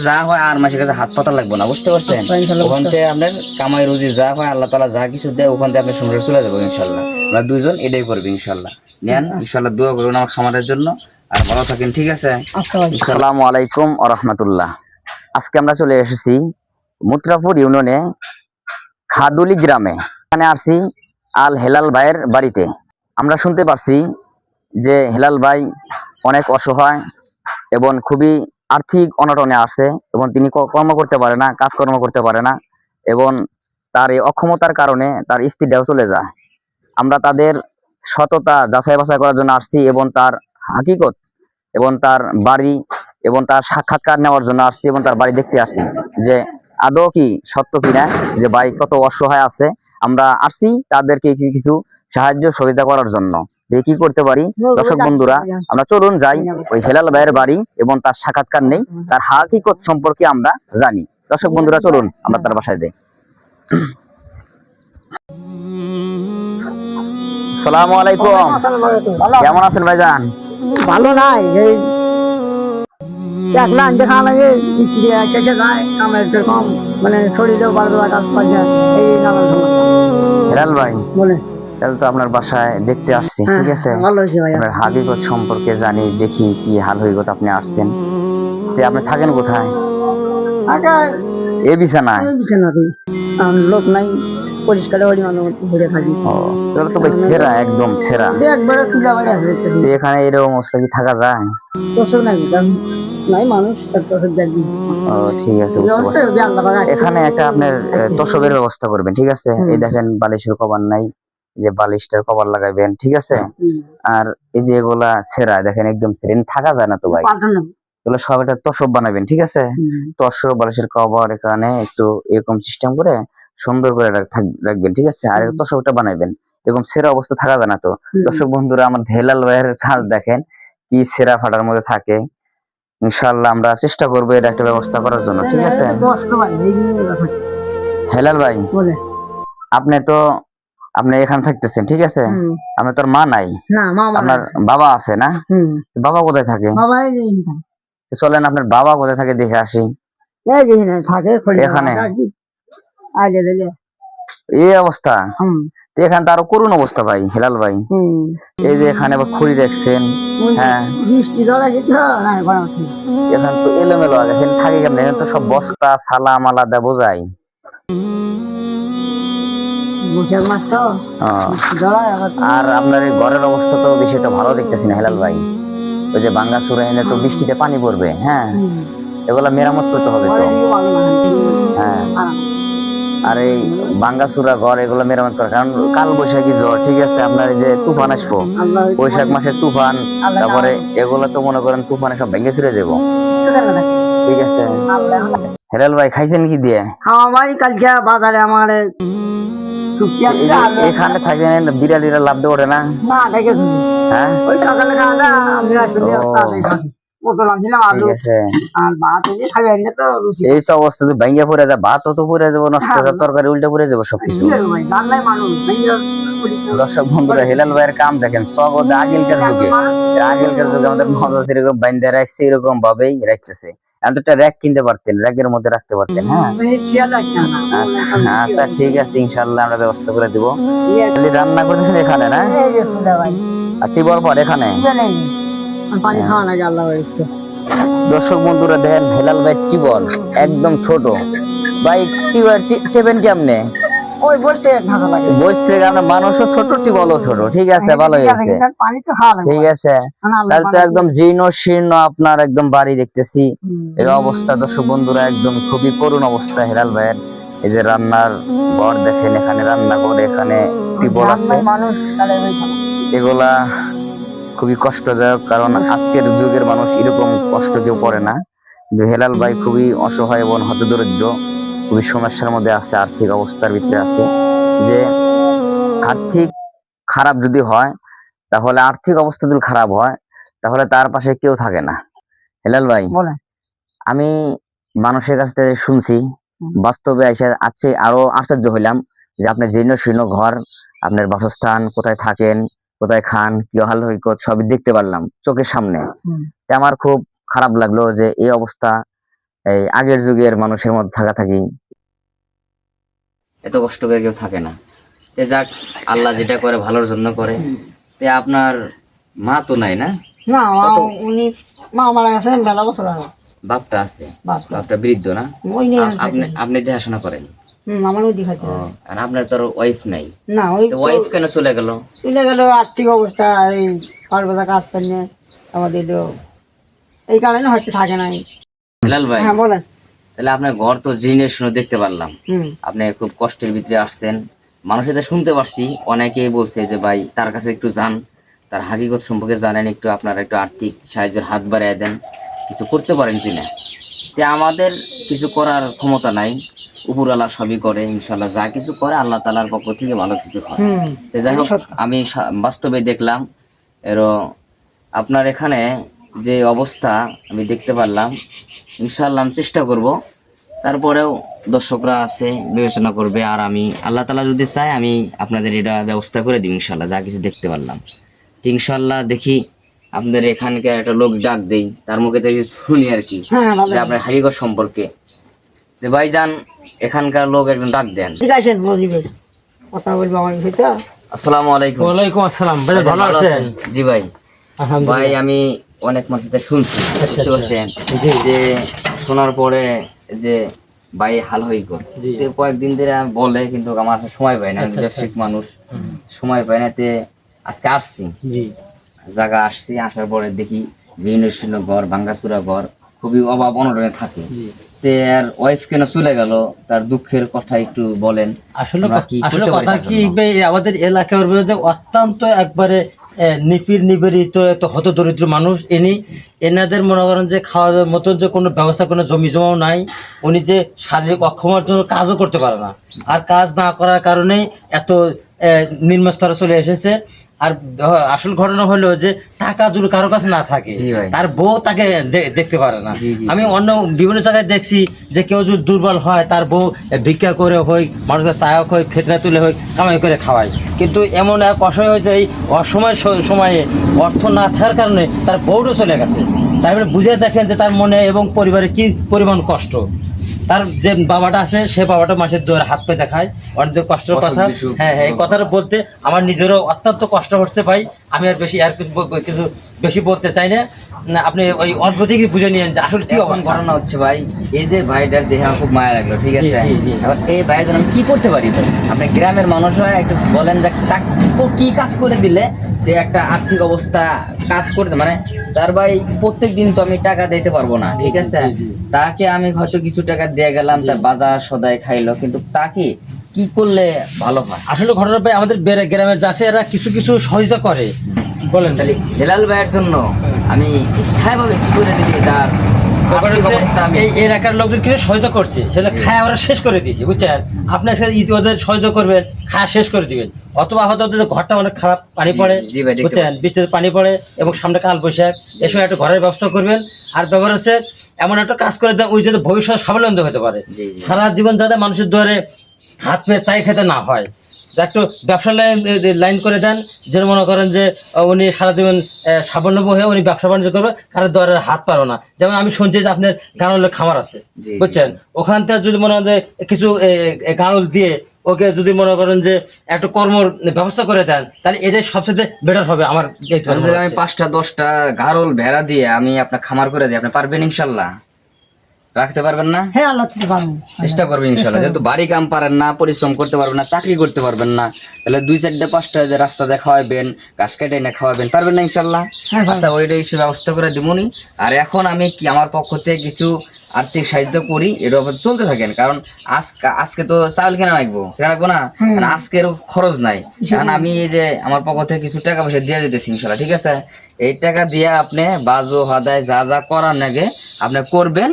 যা হয় আর মাসের কাছে হাত পাতা লাগবে না, বুঝতে পারছেন? ওখান থেকে আপনার কামাই রুজি যা হয় আল্লাহ তালা যা কিছু দেয় ওখান থেকে আপনি সংসার চলে যাবো ইনশাল্লাহ। আমরা দুইজন এটাই করবো ইনশাল্লাহ। নেন ইনশাল্লাহ, দোয়া করুন আমার খামারের জন্য, আর ভালো থাকেন, ঠিক আছে? আসসালামু আলাইকুম ওয়া রাহমাতুল্লাহ। আজকে আমরা চলে এসেছি মুত্রাপুর ইউনিয়নে খাদুলি গ্রামে। এখানে আসছি আল হেলাল ভাইয়ের বাড়িতে। আমরা শুনতে পারছি যে হেলাল ভাই অনেক অসহায় এবং খুবই আর্থিক অনটনে আছে, এবং তিনি কর্ম করতে পারে না, কাজকর্ম করতে পারে না, এবং তার এই অক্ষমতার কারণে তার স্ত্রীটাও চলে যায়। আমরা তাদের সততা যাচাই বাছাই করার জন্য আসছি, এবং তার হাকিকত এবং তার বাড়ি এবং তার সাক্ষাৎকার নেওয়ার জন্য আসছি, এবং তার বাড়ি দেখতে আসছি যে আদৌ কি সত্য কিনা যে ভাই কত অসহায় আছে। আমরা আসছি তাদেরকে কিছু সাহায্য সহযোগিতা করার জন্য, যে কি করতে পারি। দর্শক বন্ধুরা, আমরা চলুন যাই ওই হেলাল ভাইয়ের বাড়ি এবং তার সাক্ষাৎকার নেই, তার হাকিকত সম্পর্কে আমরা জানি। দর্শক বন্ধুরা চলুন আমরা তার বাসায় যাই। আসসালামু আলাইকুম, কেমন আছেন ভাইজান? ভালো নাই, এই দেখলাম দেখা লাগে বৃষ্টি শেষে যায় আমার এরকম মানে শরীরেও ভালো লাগা এই নানান হেলাল ভাই বলে তাহলে তো আপনার বাসায় দেখতে আসছি, ঠিক আছে? ভালো হয়েছে ভাই, আপনার হাকিকত সম্পর্কে জানি, দেখি কি হাল হইগত আপনি আসছেন। তো আপনি থাকেন কোথায়? এই বিছানায়? লোক নাই, পরিষ্কার ঘুরে থাকি। তাহলে তো ভাই সেরা, একদম সেরা। একবারে তুলা বাড়ি আছে এখানে এরকম অবস্থা কি থাকা যায়? তোষক নাই, নাই মানুষ তোষক দেখবি। ও ঠিক আছে, বুঝতে পারছি। এখানে একটা আপনার তোষকের ব্যবস্থা করবেন, ঠিক আছে? এই দেখেন বালিশের কভার নাই, যে বালিশটার কভার লাগাইবেন, ঠিক আছে? আর এই যে এগুলা সেরা, দেখেন একদম সেরা, থাকা যায় না তো ভাই। এগুলো সব একটা তোষক বানাবেন, ঠিক আছে? তোষক বালিশের কভার এখানে একটু এরকম সিস্টেম করে সুন্দর করে রাখবেন, ঠিক আছে? আর তোষকটা বানাইবেন, এরকম সেরা অবস্থা থাকা যায় না তো। দর্শক বন্ধুরা, আমার হেলাল ভাইয়ের কাজ দেখেন কি সেরা ফাটার মধ্যে থাকে। ইনশাআল্লাহ আমরা চেষ্টা করবো এটা একটা ব্যবস্থা করার জন্য, ঠিক আছে? হেলাল ভাই, আপনি এখানে থাকতেছেন, ঠিক আছে? আপনার তোর মা নাই, আপনার বাবা আছে না? বাবা কোথায় থাকে? চলেন আপনার বাবা কোথায় থাকে দেখে আসি। এখানে এই অবস্থা, এখানে তো আরো করুণ অবস্থা ভাই হেলাল ভাই। এই যে এখানে খড়ি রাখছেন, হ্যাঁ, এখানে তো এলোমেলো আগে থাকে কেমন? এখানে তো সব বস্তা সালা মালা দেয় বোঝাই। আর আপনার এই ঘরের অবস্থা তো বেশি তো ভালো দেখতেছি না হেলাল ভাই। ওই যে ভাঙ্গা চূড়া এনে তো বৃষ্টিতে পানি পড়বে, হ্যাঁ, এগুলা মেরামত করতে হবে তো। হ্যাঁ, আর এই ভাঙ্গাচুরা ঘর এগুলো মেরামত করে, কারণ কাল বৈশাখী জ্বর, ঠিক আছে? আপনার এই যে তুফান আসবো, বৈশাখ মাসের তুফান, তারপরে এগুলো তো মনে করেন তুফানে সব ভেঙে চুরে যাবো, ঠিক আছে? হেলাল ভাই খাইছেন কি দিয়ে? ভাই কালকে বাজারে আমার এখানে থাকেন, বিড়ালিরা লাভ দিয়ে ওঠে না? হ্যাঁ, এই সব অবস্থা ভেঙে পড়ে যায়, ভাত তো পড়ে যাবো, নষ্ট হয়ে যাবে, তরকারি উল্টে পড়ে যাবো সবকিছু। দর্শক বন্ধুরা, হেলাল ভাইয়ের কাম দেখেন, সগদ আগেলকার যুগে আমাদের মজা এরকম বাইন্দা রাখছে, এরকম ভাবেই রাখতেছে। এতটা র্যাক কিনতে পারতেন, র্যাকের মধ্যে রাখতে পারতেন। হ্যাঁ আচ্ছা ঠিক আছে, ইনশাল্লাহ আমরা ব্যবস্থা করে দিব। রান্না করতেছেন এখানে না? আর টিবল পর এখানে দর্শক বন্ধুরা দেখেন হেলাল ভাই টিবল একদম ছোট ভাই, টেবেন কেমনে? মানুষও ছোট, টিবলও ছোট, ঠিক আছে? ভালো হয়েছে, ঠিক আছে? তাহলে তো একদম জীর্ণ শীর্ণ আপনার একদম বাড়ি দেখতেছি। এই অবস্থা দর্শক বন্ধুরা, একদম খুবই করুণ অবস্থা হেলাল ভাইয়ের। এই যে রান্নার ঘর দেখেন, এখানে রান্না করে, এখানে টিবল আছে, এগুলা খুবই কষ্টদায়ক, কারণ আজকের যুগের মানুষ এরকম কষ্ট কেউ করে না। কিন্তু হেলাল ভাই খুবই অসহায় এবং হতদরিদ্র, খুবই সমস্যার মধ্যে আছে, আর্থিক অবস্থার ভিতরে আছে। যে আর্থিক খারাপ যদি হয়, তাহলে আর্থিক অবস্থা যদি খারাপ হয়, তাহলে তার পাশে কেউ থাকে না। হেলাল ভাই, আমি মানুষের কাছ থেকে শুনছি, বাস্তবে আছে আরো আশ্চর্য হইলাম যে আপনার জীর্ণ শীর্ণ ঘর, আপনার বাসস্থান, কোথায় থাকেন, কোথায় খান, কি হাল হইকত সবই দেখতে পারলাম চোখের সামনে। আমার খুব খারাপ লাগলো যে এই অবস্থা এই আগের যুগের মানুষের মধ্যে থাকা থাকি এত কষ্ট করে কেউ থাকে না। তে যাক, আল্লাহ যেটা করে ভালোর জন্য করে। তে আপনার মা তো নাই না? না উনি মা মারা গেছে মেলা বছর আগে। বাপটা আছে? বাপ বাপটা বৃদ্ধ না? ওই নিয়ে আপনি আপনি দেখাশোনা করেন? আমার ওই দেখাচ্ছে ও, আর আপনার তো ওয়াইফ নাই? না ওই ওয়াইফ কেন চলে গেল? চলে গেল আর্থিক অবস্থা, এই সর্বদা কাজ করলে আমাদের এই কারণে হয়তো থাকে নাই। হেলাল ভাই, হ্যাঁ বলেন। তাহলে আপনার ঘর তো জিনে শুনে দেখতে পারলাম, হুম আপনি খুব কষ্টের ভিতরে আসছেন। মানুষের তো শুনতে পারছি, অনেকেই বলছে যে ভাই তার কাছে একটু যান, তার হাকিকত সম্পর্কে জানেন, একটু আপনারা একটু আর্থিক সাহায্যের হাত বাড়িয়ে দেন, কিছু করতে পারেন কিনা। তে আমাদের কিছু করার ক্ষমতা নাই, উপরওয়ালা সবই করে ইনশাল্লাহ, যা কিছু করে আল্লাহ তাআলার পক্ষ থেকে ভালো কিছু হয়। হুম তো যাই হোক, আমি বাস্তবে দেখলাম এরও আপনার এখানে যে অবস্থা আমি দেখতে পারলাম। ইনশাআল্লাহ আমি চেষ্টা করব, তারপরেও দর্শকরা আছে বিবেচনা করবে, আর আমি আল্লাহ তাআলা যদি চায় আমি আপনাদের এটা ব্যবস্থা করে দিব ইনশাআল্লাহ, যা কিছু দেখতে পারলাম। তো ইনশাআল্লাহ দেখি আপনাদের এখানকার একটা লোক ডাক দেই, তার মুখে থেকে শুনি আর কি হ্যাঁ ভালো। যে আপনার হারিগর সম্পর্কে। যে ভাইজান, এখানকার লোক একজন ডাক দেন। ঠিক আছে মজিবের কথা বলবো আমার বিষয়টা। আসসালামু আলাইকুম। ওয়ালাইকুম আসসালাম। ভাই ভাইজান, ভালো আছেন? জি ভাই। ভাই আলহামদুলিল্লাহ। আমি অনেক মানুষের শুনছি, বুঝতে পারছেন, জি। যে শোনার পরে যে ভাই হাল হই কর, জি। তো কয়েকদিন ধরে বলে, কিন্তু আমার আসলে সময় পাই না, আমি আচ্ছা, ব্যবসায়িক মানুষ, সময় পাই না। তে আজকে আসছি, জি জায়গা আসছি, আসার পরে দেখি জীর্ণ ঘর, ভাঙ্গাচুরা ঘর, খুবই অভাব অনটনে থাকে। জি। তে আর ওয়াইফ কেন চলে গেল, তার দুঃখের কথা একটু বলেন। আসলে আমরা কি আসলে করতে পারি কথা তার কি জন্য? আমাদের এলাকার মধ্যে অত্যন্ত একবারে নিপীড়িত এত হতদরিদ্র মানুষ। এনাদের মনে করেন যে খাওয়া দাওয়ার মতন যে কোনো ব্যবস্থা, কোনো জমি জমাও নাই। উনি যে শারীরিক অক্ষমতার জন্য কাজও করতে পারে না, আর কাজ না করার কারণেই এত নিম্নস্তরে চলে এসেছে। আর আসল ঘটনা হলো যে টাকা যদি কারো কাছে না থাকে, জি ভাই। তার বউ তাকে দেখতে পারে না। জি, জি, আমি অন্য বিভিন্ন জায়গায় দেখছি যে কেউ যদি দুর্বল হয়, তার বউ ভিক্ষা করে হোক, মানুষের চায়ক হয়, ফেতনা তুলে হোক, কামাই করে খাওয়ায়। কিন্তু এমন এক অসহায় হয়েছে, এই অসময়ের সময়ে অর্থ না থাকার কারণে তার বউটা চলে গেছে। তার মানে বুঝে দেখেন যে তার মনে এবং পরিবারে কি পরিমাণ কষ্ট। তার যে বাবাটা আছে, সে বাবাটা মাসের দুয়ারে হাত পে দেখায়, অনেক কষ্টের অসুখ কথা। বিসুখ। হ্যাঁ হ্যাঁ, এই কথাটা বলতে আমার নিজেরও অত্যন্ত কষ্ট হচ্ছে ভাই। আমি আর বেশি কিছু বেশি বলতে চাই না। আপনি ওই অল্প থেকে বুঝে নিয়েন যে আসলে কি এখন অবস্থা। ঘটনা হচ্ছে ভাই, এই যে ভাইটার দেখে আমার খুব মায়া লাগলো, ঠিক আছে। জি, জি। এবার এই ভাইয়ের জন্য আমি কি করতে পারি ভাই? আপনি গ্রামের মানুষ হয়, একটু বলেন যে তাকে কি কাজ করে দিলে যে একটা আর্থিক অবস্থা কাজ করতে, মানে তার ভাই প্রত্যেক দিন তো আমি টাকা দিতে পারবো না, ঠিক আছে। জি, জি। তাকে আমি হয়তো কিছু টাকা দিয়ে গেলাম, তার বাজার সদাই খাইলো, কিন্তু তাকে কি করলে ভালো হয়? আসলে ঘটনা ভাই, আমাদের গ্রামের যাচ্ছে এরা কিছু কিছু সহযোগিতা করে। বলেন তাহলে হেলাল ভাইয়ের জন্য আমি স্থায়ীভাবে কি করে দিলি তার ব্যাপার আর্থিক হচ্ছে, অবস্থা আমি এই এলাকার লোকজন কিছু সহযোগিতা করছে, সেটা জি। খায় ওরা শেষ করে দিয়েছে, বুঝছেন। আপনার সাথে ওদের সহযোগিতা করবেন, খাওয়া শেষ করে দিবেন। অথবা হয়তো ওদের ঘরটা অনেক খারাপ, পানি জি, পড়ে, জি ভাই, দেখতে বুঝছেন, পাচ্ছি। বৃষ্টিতে পানি পড়ে এবং সামনে কাল বৈশাখ, এর সময় একটা ঘরের ব্যবস্থা করবেন। আর ব্যাপার হচ্ছে, এমন একটা কাজ করে দেন ওই যাতে ভবিষ্যৎ স্বাবলম্বী হতে পারে, জি, জি। সারা জীবন যাতে মানুষের দ্বারে হাত পেয়ে চাই খেতে না হয়। একটু ব্যবসা লাইন করে দেন, যে মনে করেন যে উনি সারা জীবন স্বাবলম্বী হয়ে উনি ব্যবসা বাণিজ্য করবে, কারোর দ্বারে হাত পারো না। যেমন আমি শুনছি যে আপনার গানলের খামার আছে, জি, বুঝছেন, ওখান থেকে যদি মনে হয় যে কিছু গানল দিয়ে ওকে যদি মনে করেন যে একটা কর্মর ব্যবস্থা করে দেন, তাহলে এটাই সবচেয়ে বেটার হবে আমার এই আমি যদি আমি 5টা 10টা গারল ভেড়া দিয়ে আমি আপনার খামার করে দিই, আপনি পারবেন ইনশাল্লাহ? রাখতে পারবেন না? হ্যাঁ আল্লাহ দিতে পারবো। চেষ্টা করবেন ইনশাল্লাহ। যেহেতু বাড়ি কাম পারেন না, পরিশ্রম করতে পারবেন না, চাকরি করতে পারবেন না, তাহলে 2 4টা 5টা যে রাস্তা দিয়ে খাওয়াবেন, ঘাস কেটে এনে খাওয়াবেন, পারবেন না ইনশাল্লাহ? হ্যাঁ, পারবো। আচ্ছা, ওইটাই সে ব্যবস্থা করে দিবনি। আর এখন আমি কি আমার পক্ষ থেকে কিছু আর্থিক সাহায্য করি, এর উপর চলতে থাকেন, কারণ আজকে তো চাউল কেনা রাখবো না, কারণ আজকের খরচ নাই। কারণ আমি এই যে আমার পক্ষ থেকে কিছু টাকা পয়সা দিয়ে দিতেছি ইনশাল্লাহ, ঠিক আছে। এই টাকা দিয়ে আপনি বাজো হাদায় যা যা করার নাগে আপনি করবেন।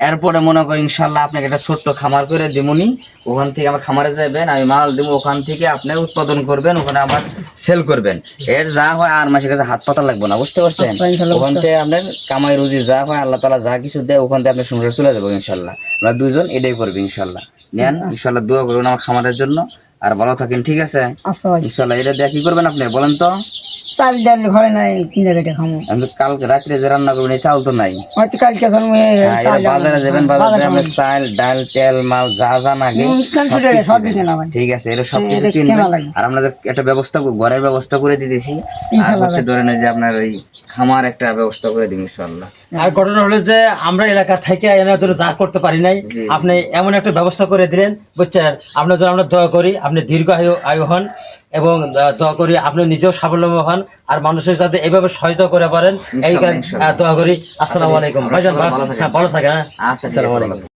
এরপরে মনে করেন ইনশাল্লাহ আপনাকে একটা ছোট্ট খামার করে দিমুনি, ওখান থেকে আমার খামারে যাবেন, আমি মাল দিব, ওখান থেকে আপনি উৎপাদন করবেন, ওখানে আবার সেল করবেন। এর যা হয় আর মাসের কাছে হাত পাতা লাগবে না, বুঝতে পারছেন। ওখান থেকে আপনার কামাই রুজি যা হয় আল্লাহ তাআলা যা কিছু দেয়, ওখান থেকে আপনার সংসার চলে যাবো ইনশাল্লাহ। আমরা দুইজন এটাই করবি ইনশাল্লাহ। নেন ইনশাল্লাহ, দোয়া করুন আমার খামারের জন্য। আর ভালো থাকেন, ঠিক আছে আচ্ছা ভাই, ইনশাল্লাহ। এটা দিয়ে কি করবেন আপনি বলেন তো? চাল ডাল ঘরে নাই, কিনে কেটে খামো। আমি কালকে রাত্রে যে রান্না করবেন এই চাল তো নাই। হয়তো কালকে হ্যাঁ, এটা বাজারে যাবেন, বাজারে আপনি চাল ডাল তেল মাল যা যা লাগে সব দিকে না ভাই। ঠিক আছে, এটা সব কিছু কিনবেন। আর আপনাদের একটা ব্যবস্থা ঘরের ব্যবস্থা করে দিতেছি। আর হচ্ছে ধরেন যে আপনার ওই খামার একটা ব্যবস্থা করে দিন ইনশাআল্লাহ। আর ঘটনা হলো যে আমরা এলাকা থেকে এনার জন্য যা করতে পারি নাই, আপনি এমন একটা ব্যবস্থা করে দিলেন, বুঝছেন? আপনার জন্য আমরা দোয়া করি আপনি দীর্ঘ আয়ু হন, এবং দোয়া করি আপনি নিজেও স্বাবলম্বী হন, আর মানুষের সাথে এভাবে সহায়তা করে পারেন, এই দোয়া করি। আসসালামু আলাইকুম ভাইজান, ভালো থাকেন। আচ্ছা, আসসালামু আলাইকুম।